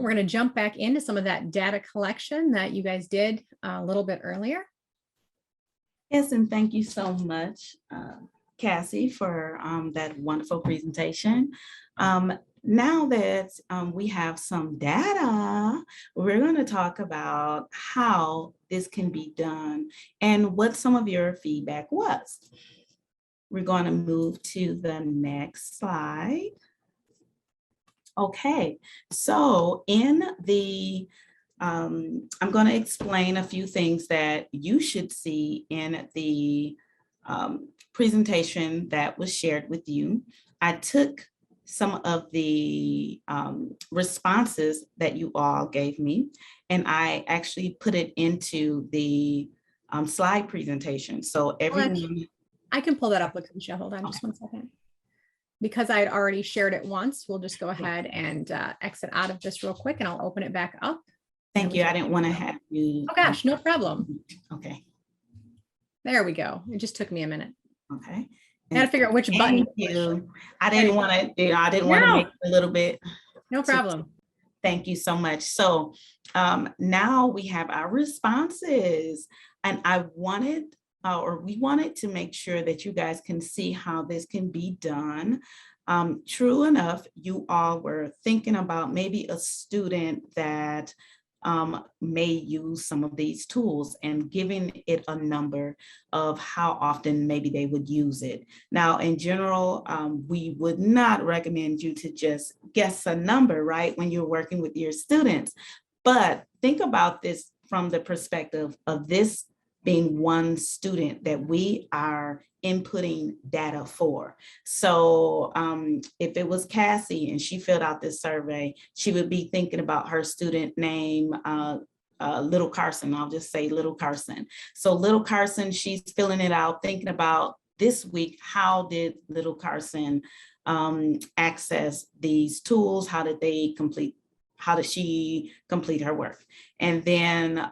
we're going to jump back into some of that data collection that you guys did a little bit earlier. Yes, and thank you so much, Cassie, for that wonderful presentation. Now that we have some data, we're going to talk about how this can be done and what some of your feedback was. We're going to move to the next slide. Okay, so in the I'm going to explain a few things that you should see in the presentation that was shared with you. I took some of the responses that you all gave me, and I actually put it into the slide presentation. So everyone. I can pull that up, Lucretia. Hold on just 1 second. Because I had already shared it once, we'll just go ahead and exit out of this real quick, and I'll open it back up. Thank you. I didn't want to have you. Oh gosh, no problem. Okay. There we go. It just took me a minute. Okay. I got to figure out which button. Thank you. I didn't want to. I didn't want to make it a little bit. No problem. Thank you so much. So now we have our responses, and I wanted. We wanted to make sure that you guys can see how this can be done. True enough, you all were thinking about maybe a student that may use some of these tools and giving it a number of how often maybe they would use it. Now, in general, we would not recommend you to just guess a number, right, when you're working with your students. But think about this from the perspective of this being one student that we are inputting data for. So if it was Cassie and she filled out this survey, she would be thinking about her student name, Little Carson. I'll just say Little Carson. So Little Carson, she's filling it out, thinking about this week, how did Little Carson access these tools? How did she complete her work? And then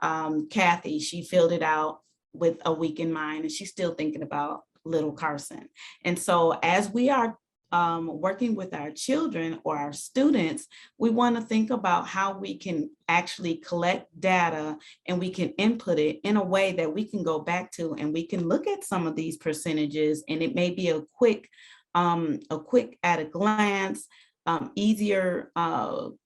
Kathy, she filled it out with a week in mind, and she's still thinking about Little Carson. And so as we are working with our children or our students, we want to think about how we can actually collect data and we can input it in a way that we can go back to, and we can look at some of these percentages, and it may be a quick at a glance, easier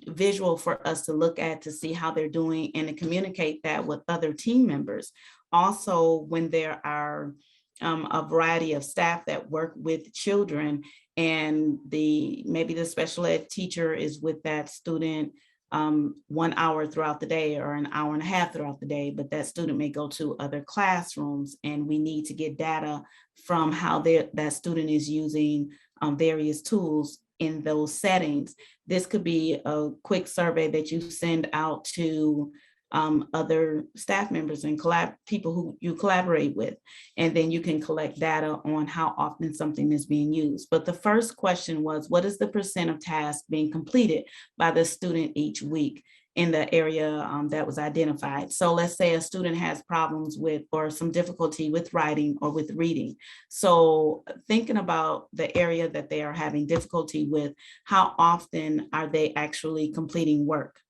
visual for us to look at to see how they're doing and to communicate that with other team members. Also, when there are a variety of staff that work with children, and maybe the special ed teacher is with that student 1 hour throughout the day or an hour and a half throughout the day, but that student may go to other classrooms, and we need to get data from how that student is using various tools in those settings. This could be a quick survey that you send out to other staff members and people who you collaborate with, and then you can collect data on how often something is being used. But the first question was, what is the % of tasks being completed by the student each week in the area that was identified? So let's say a student has problems with or some difficulty with writing or with reading. So thinking about the area that they are having difficulty with, how often are they actually completing work?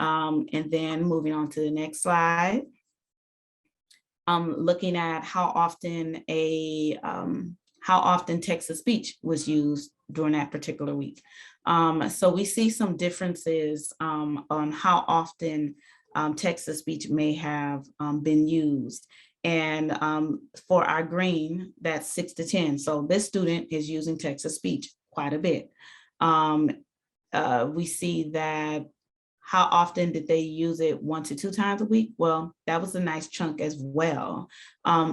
And then moving on to the next slide, looking at how often text-to-speech was used during that particular week. So we see some differences on how often text-to-speech may have been used. And for our green, that's 6 to 10. So this student is using text-to-speech quite a bit. We see that how often did they use it? 1 to 2 times a week? Well, that was a nice chunk as well.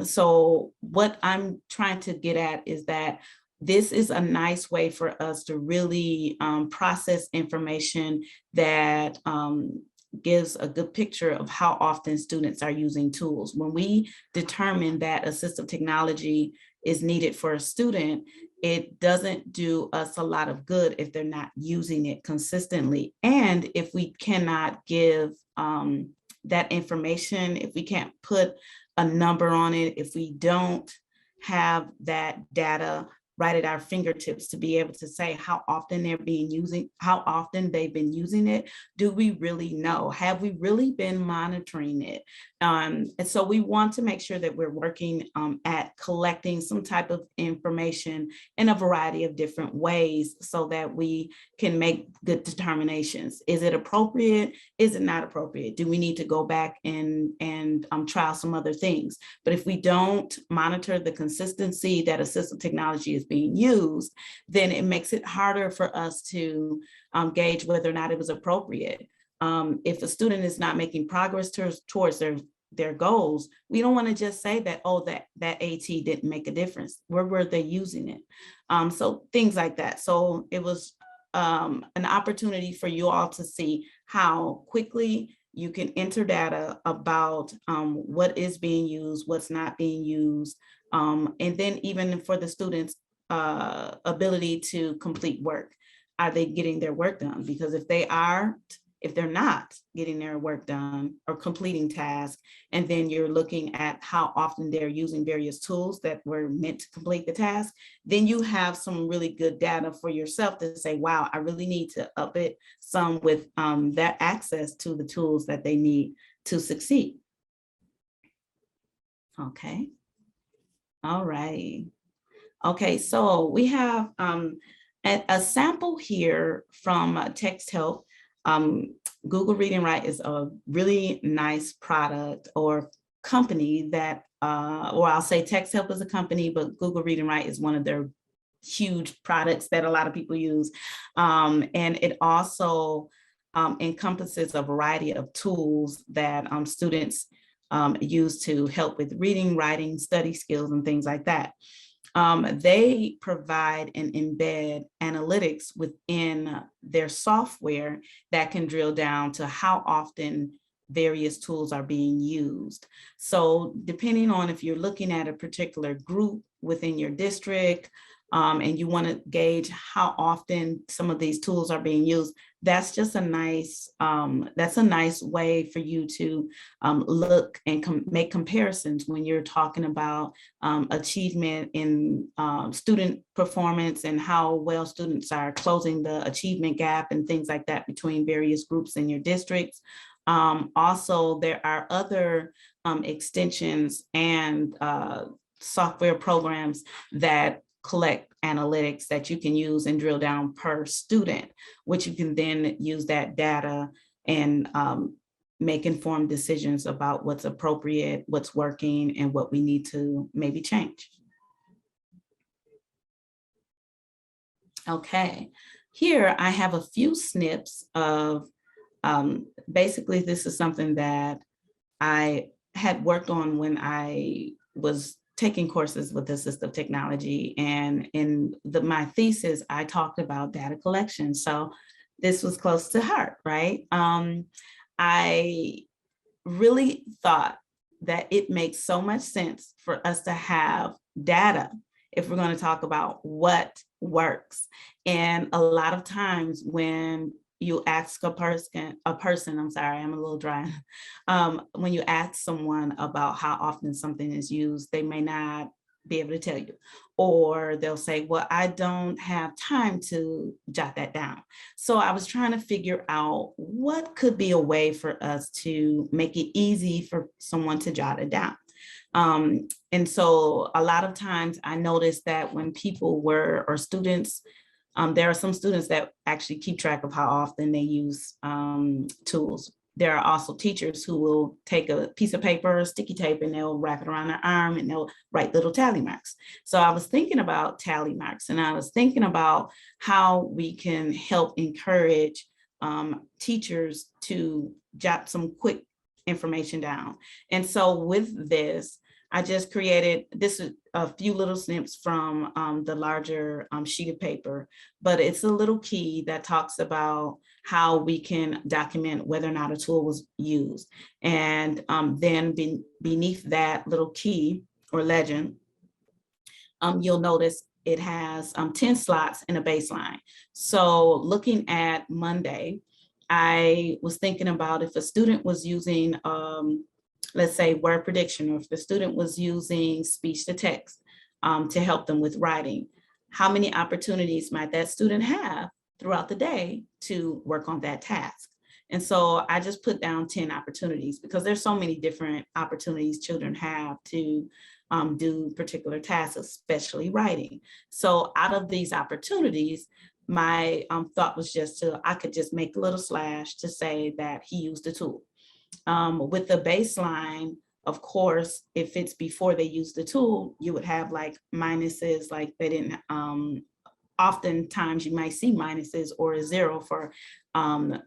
So what I'm trying to get at is that this is a nice way for us to really process information that gives a good picture of how often students are using tools. When we determine that assistive technology is needed for a student, it doesn't do us a lot of good if they're not using it consistently. And if we cannot give that information, if we can't put a number on it, if we don't have that data right at our fingertips to be able to say how often how often they've been using it. Do we really know? Have we really been monitoring it? And so we want to make sure that we're working at collecting some type of information in a variety of different ways so that we can make good determinations. Is it appropriate? Is it not appropriate? Do we need to go back and trial some other things? But if we don't monitor the consistency that assistive technology is being used, then it makes it harder for us to gauge whether or not it was appropriate. If a student is not making progress towards their goals, we don't want to just say that, oh, that AT didn't make a difference. Where were they using it? So things like that. So it was an opportunity for you all to see how quickly you can enter data about what is being used, what's not being used, and then even for the students' ability to complete work. Are they getting their work done? Because if they're not getting their work done or completing tasks, and then you're looking at how often they're using various tools that were meant to complete the task, then you have some really good data for yourself to say, wow, I really need to up it some with their access to the tools that they need to succeed. Okay. All right. Okay, so we have a sample here from Text Help. Google Read and Write is a really nice product or company that, or I'll say Text Help is a company, but Google Read and Write is one of their huge products that a lot of people use. And it also encompasses a variety of tools that students use to help with reading, writing, study skills, and things like that. They provide and embed analytics within their software that can drill down to how often various tools are being used. So depending on if you're looking at a particular group within your district, and you want to gauge how often some of these tools are being used, that's just a nice way for you to look and make comparisons when you're talking about achievement in student performance and how well students are closing the achievement gap and things like that between various groups in your districts. Also, there are other extensions and software programs that collect analytics that you can use and drill down per student, which you can then use that data and make informed decisions about what's appropriate, what's working, and what we need to maybe change. Okay, here I have a few snips of, basically this is something that I had worked on when I was taking courses with assistive technology, and in my thesis, I talked about data collection. So this was close to heart, right? I really thought that it makes so much sense for us to have data if we're going to talk about what works. And a lot of times when you ask a person, I'm sorry, I'm a little dry. When you ask someone about how often something is used, they may not be able to tell you, or they'll say, well, I don't have time to jot that down. So I was trying to figure out what could be a way for us to make it easy for someone to jot it down. And so a lot of times I noticed that when people or students, there are some students that actually keep track of how often they use tools. There are also teachers who will take a piece of paper, sticky tape, and they'll wrap it around their arm and they'll write little tally marks. So I was thinking about tally marks, and I was thinking about how we can help encourage teachers to jot some quick information down. And so with this, I just created a few little snips from the larger sheet of paper, but it's a little key that talks about how we can document whether or not a tool was used. And then beneath that little key or legend, you'll notice it has 10 slots in a baseline. So looking at Monday, I was thinking about if a student was using let's say word prediction, or if the student was using speech to text to help them with writing, how many opportunities might that student have throughout the day to work on that task? And so I just put down 10 opportunities because there's so many different opportunities children have to do particular tasks, especially writing. So out of these opportunities, my thought was I could just make a little slash to say that he used the tool. With the baseline, of course, if it's before they use the tool, you would have like minuses, like they didn't, oftentimes you might see minuses or a 0 for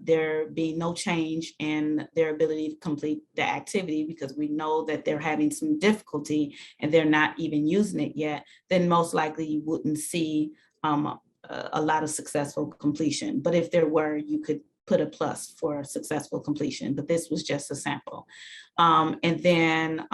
there being no change in their ability to complete the activity, because we know that they're having some difficulty and they're not even using it yet. Then most likely you wouldn't see a lot of successful completion. But if there were, you could put a plus for successful completion, but this was just a sample. And then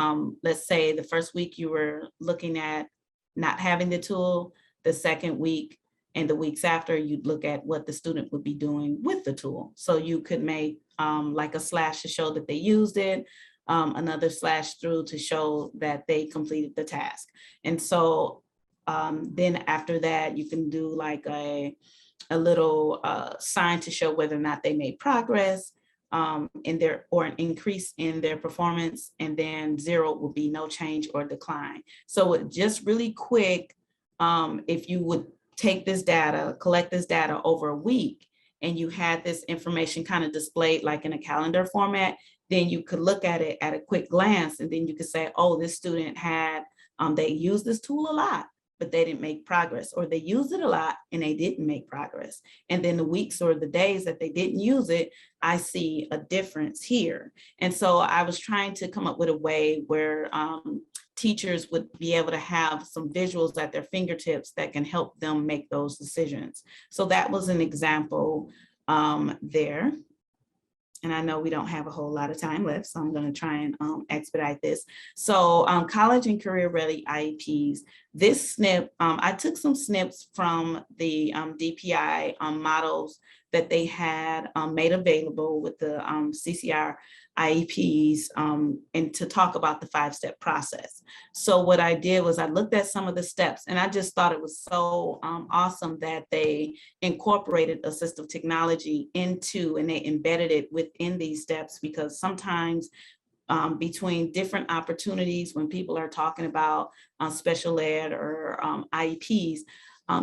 let's say the first week you were looking at not having the tool, the second week and the weeks after, you'd look at what the student would be doing with the tool. So you could make like a slash to show that they used it, another slash through to show that they completed the task. And so then after that, you can do like a little sign to show whether or not they made progress in their, or an increase in their performance, and then 0 will be no change or decline. So just really quick, if you would take this data, collect this data over a week, and you had this information kind of displayed like in a calendar format, then you could look at it at a quick glance, and then you could say, oh, this student had, they used this tool a lot, but they didn't make progress, or they used it a lot and they didn't make progress. And then the weeks or the days that they didn't use it, I see a difference here. And so I was trying to come up with a way where teachers would be able to have some visuals at their fingertips that can help them make those decisions. So that was an example there. And I know we don't have a whole lot of time left, so I'm going to try and expedite this. So college and career ready IEPs, this snip, I took some snips from the DPI models that they had made available with the CCR IEPs, and to talk about the 5-step process. So what I did was I looked at some of the steps, and I just thought it was so awesome that they incorporated assistive technology into, and they embedded it within these steps, because sometimes between different opportunities, when people are talking about special ed or IEPs,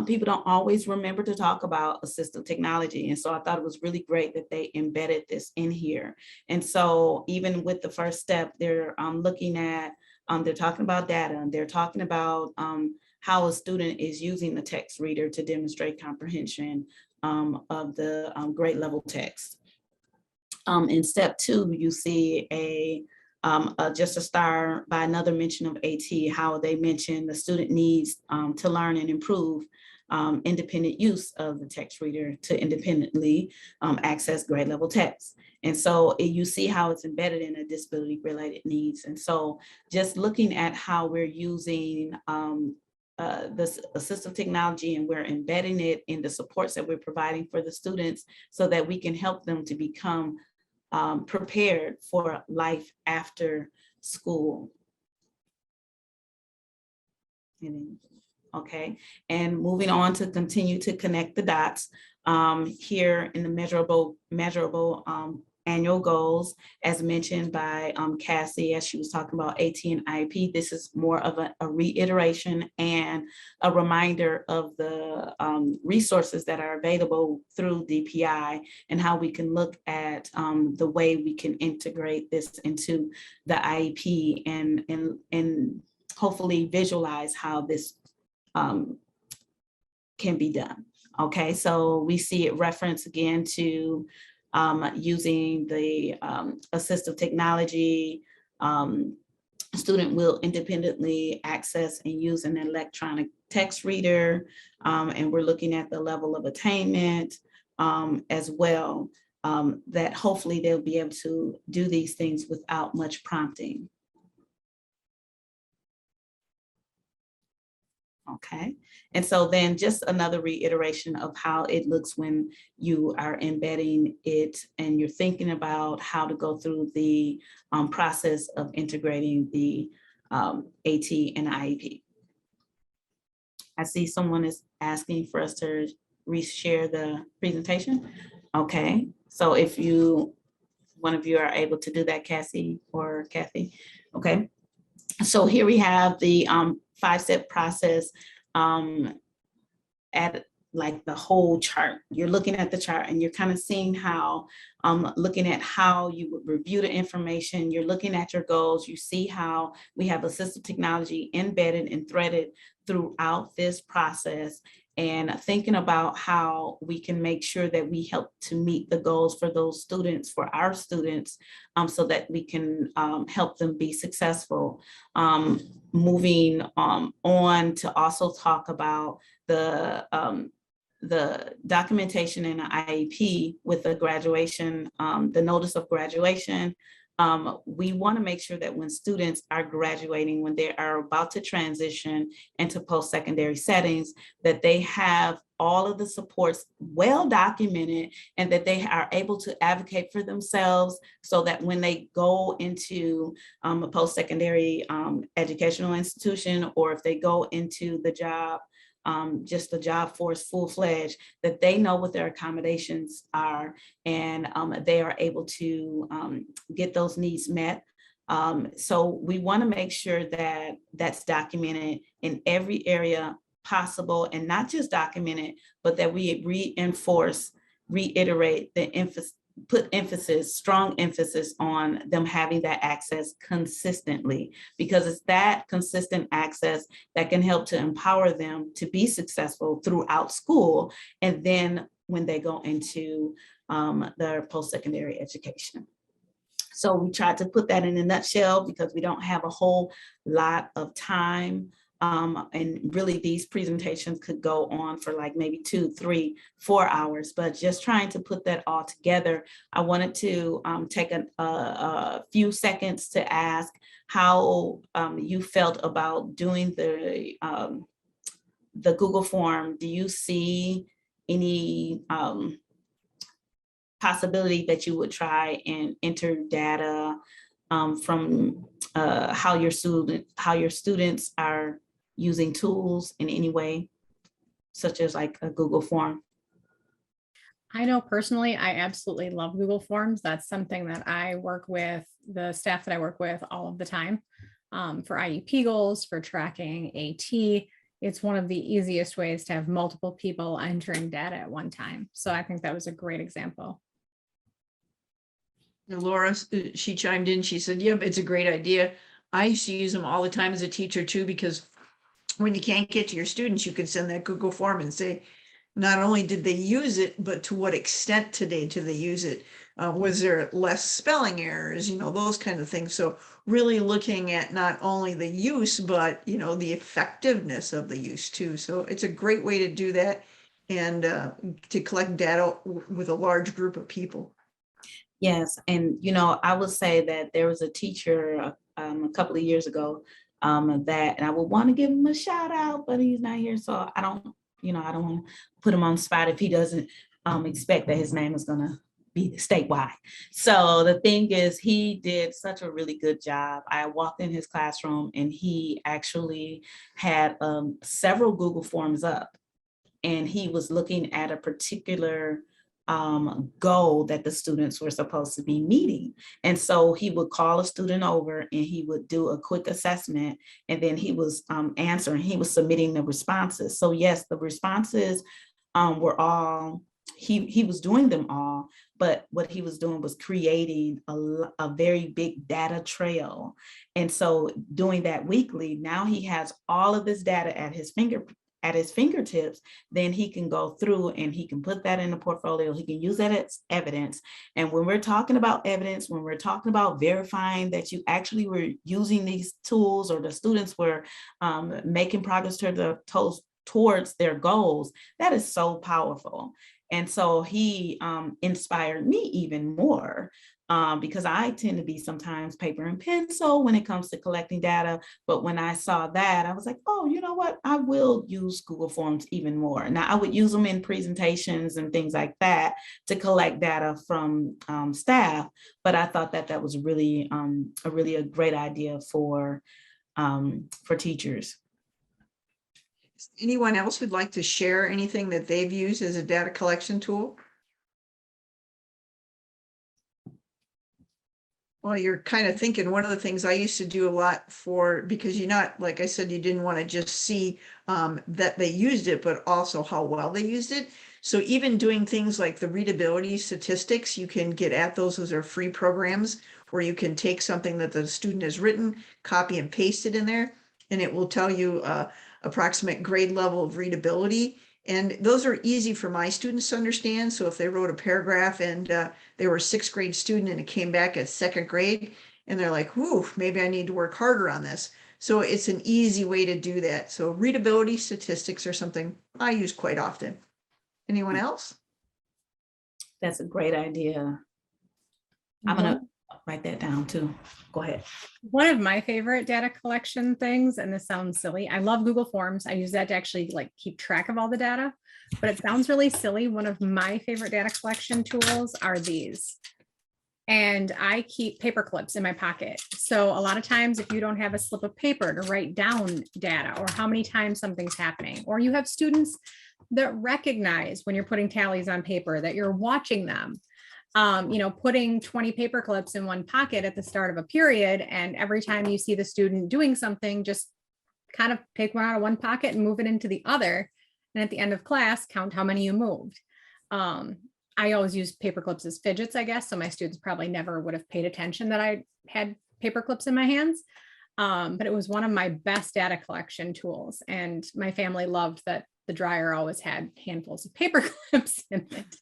people don't always remember to talk about assistive technology. And so I thought it was really great that they embedded this in here. And so even with the first step, they're looking at, they're talking about data, and they're talking about how a student is using the text reader to demonstrate comprehension of the grade level text. In step 2, you see just a star by another mention of AT, how they mention the student needs to learn and improve independent use of the text reader to independently access grade level text. And so you see how it's embedded in a disability related needs. And so just looking at how we're using this assistive technology, and we're embedding it in the supports that we're providing for the students so that we can help them to become prepared for life after school. Okay, and moving on to continue to connect the dots here in the measurable annual goals, as mentioned by Cassie, as she was talking about AT and IEP. This is more of a reiteration and a reminder of the resources that are available through DPI, and how we can look at the way we can integrate this into the IEP, and hopefully visualize how this can be done. Okay, so we see it reference again to using the assistive technology. Student will independently access and use an electronic text reader, and we're looking at the level of attainment as well, that hopefully they'll be able to do these things without much prompting. Okay, and so then just another reiteration of how it looks when you are embedding it and you're thinking about how to go through the process of integrating the AT and IEP. I see someone is asking for us to reshare the presentation. Okay, so if one of you are able to do that, Cassie or Kathy. Okay, so here we have the 5-step process at like the whole chart. You're looking at the chart and you're kind of seeing how, looking at how you would review the information. You're looking at your goals. You see how we have assistive technology embedded and threaded throughout this process, and thinking about how we can make sure that we help to meet the goals for those students, for our students, so that we can help them be successful. Moving on to also talk about the documentation in the IEP with the graduation, the notice of graduation. We want to make sure that when students are graduating, when they are about to transition into post-secondary settings, that they have all of the supports well documented and that they are able to advocate for themselves, so that when they go into a post-secondary educational institution, or if they go into the job, just the job force full-fledged, that they know what their accommodations are, and they are able to get those needs met. So we want to make sure that that's documented in every area possible, and not just documented, but that we reinforce, reiterate the emphasis, put emphasis, strong emphasis on them having that access consistently, because it's that consistent access that can help to empower them to be successful throughout school, and then when they go into their post-secondary education. So we tried to put that in a nutshell because we don't have a whole lot of time. And really these presentations could go on for like maybe 2, 3, 4 hours, but just trying to put that all together. I wanted to take a few seconds to ask how you felt about doing the Google form. Do you see any possibility that you would try and enter data from how your students are using tools in any way, such as like a Google form? I know personally, I absolutely love Google Forms. That's something that I work with the staff that I work with all of the time, for IEP goals, for tracking AT. It's one of the easiest ways to have multiple people entering data at one time. So I think that was a great example. Laura, she chimed in, she said, yep, it's a great idea. I used to use them all the time as a teacher too, because when you can't get to your students, you can send that Google form and say, not only did they use it, but to what extent today do they use it? Was there less spelling errors, those kind of things. So really looking at not only the use, but, the effectiveness of the use too. So it's a great way to do that, and to collect data with a large group of people. Yes, and I would say that there was a teacher a couple of years ago that, and I would want to give him a shout out, but he's not here, so I don't want to put him on the spot if he doesn't expect that his name is going to be statewide. So the thing is, he did such a really good job. I walked in his classroom and he actually had several Google Forms up, and he was looking at a particular goal that the students were supposed to be meeting. And so he would call a student over and he would do a quick assessment, and then he was answering, he was submitting the responses. So yes, the responses were all, he was doing them all, but what he was doing was creating a very big data trail. And so doing that weekly, now he has all of this data at his fingertips, then he can go through and he can put that in the portfolio. He can use that as evidence. And when we're talking about evidence, when we're talking about verifying that you actually were using these tools, or the students were making progress towards their goals, that is so powerful. And so he inspired me even more, because I tend to be sometimes paper and pencil when it comes to collecting data. But when I saw that, I was like, oh, you know what? I will use Google Forms even more. Now, I would use them in presentations and things like that to collect data from staff. But I thought that was really a great idea for teachers. Anyone else would like to share anything that they've used as a data collection tool? Well, you're kind of thinking, one of the things I used to do a lot for, because you're not, like I said, you didn't want to just see that they used it, but also how well they used it. So even doing things like the readability statistics, you can get at those. Those are free programs where you can take something that the student has written, copy and paste it in there, and it will tell you approximate grade level of readability. And those are easy for my students to understand. So if they wrote a paragraph and they were a sixth grade student and it came back at second grade, and they're like, whoo, maybe I need to work harder on this. So it's an easy way to do that. So readability statistics are something I use quite often. Anyone else? That's a great idea. I'm gonna write that down too. Go ahead. One of my favorite data collection things, and this sounds silly, I love Google Forms. I use that to actually like keep track of all the data, but it sounds really silly. One of my favorite data collection tools are these. And I keep paper clips in my pocket. So a lot of times if you don't have a slip of paper to write down data or how many times something's happening, or you have students that recognize when you're putting tallies on paper that you're watching them, putting 20 paper clips in one pocket at the start of a period, and every time you see the student doing something, just kind of pick one out of one pocket and move it into the other. And at the end of class, count how many you moved. I always use paper clips as fidgets, I guess. So my students probably never would have paid attention that I had paper clips in my hands. But it was one of my best data collection tools. And my family loved that the dryer always had handfuls of paper clips in it.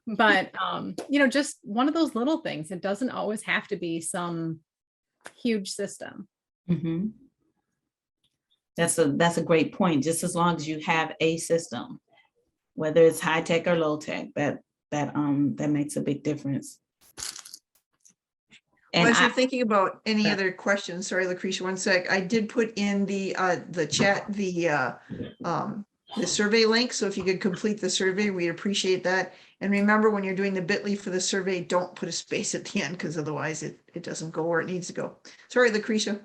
But, just one of those little things. It doesn't always have to be some huge system. Mm-hmm. That's a great point. Just as long as you have a system, whether it's high tech or low tech, that makes a big difference. And And as you're thinking about any Yeah. other questions, sorry, Lucretia, one sec. I did put in the chat, the survey link. So if you could complete the survey, we'd appreciate that. And remember, when you're doing the bit.ly for the survey, don't put a space at the end, because otherwise it doesn't go where it needs to go. Sorry, Lucretia.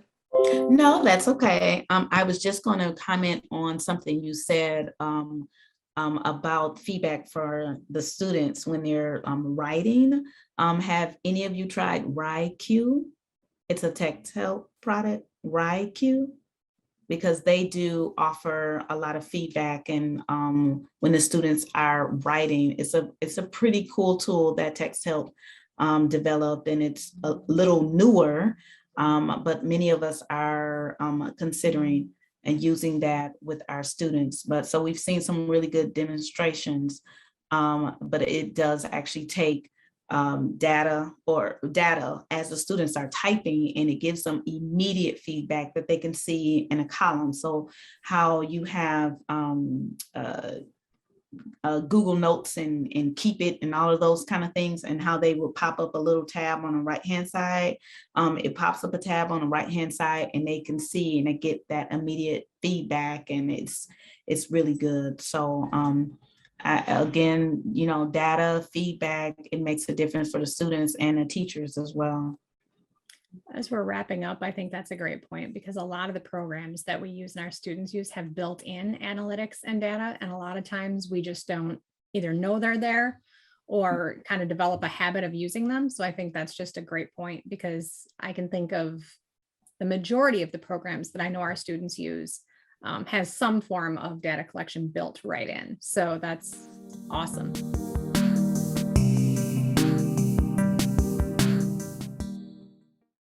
No, that's okay. I was just going to comment on something you said about feedback for the students when they're writing. Have any of you tried RaiQ? It's a text-help product, RaiQ, because they do offer a lot of feedback. And when the students are writing, it's a pretty cool tool that text-help developed, and it's a little newer. But many of us are considering and using that with our students. But so we've seen some really good demonstrations, but it does actually take data as the students are typing, and it gives them immediate feedback that they can see in a column. So how you have Google Notes and Keep It and all of those kind of things, and how they will pop up a little tab on the right-hand side. It pops up a tab on the right-hand side, and they can see and they get that immediate feedback, and it's really good. So again, data feedback, it makes a difference for the students and the teachers as well. As we're wrapping up, I think that's a great point, because a lot of the programs that we use and our students use have built-in analytics and data. And a lot of times we just don't either know they're there or kind of develop a habit of using them. So I think that's just a great point, because I can think of the majority of the programs that I know our students use has some form of data collection built right in. So that's awesome.